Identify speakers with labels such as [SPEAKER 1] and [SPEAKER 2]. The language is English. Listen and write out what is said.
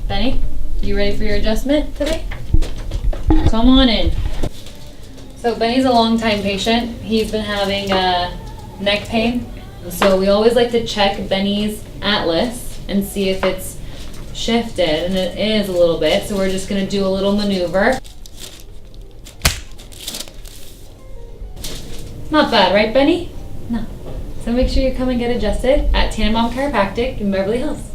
[SPEAKER 1] Benny, you ready for your adjustment today? Come on in. So Benny's a long-time patient. He's been having neck pain. So we always like to check Benny's atlas and see if it's shifted, and it is a little bit. So we're just gonna do a little maneuver. Not bad, right, Benny? No. So make sure you come and get adjusted at Tannenbaum Chiropractic in Beverly Hills.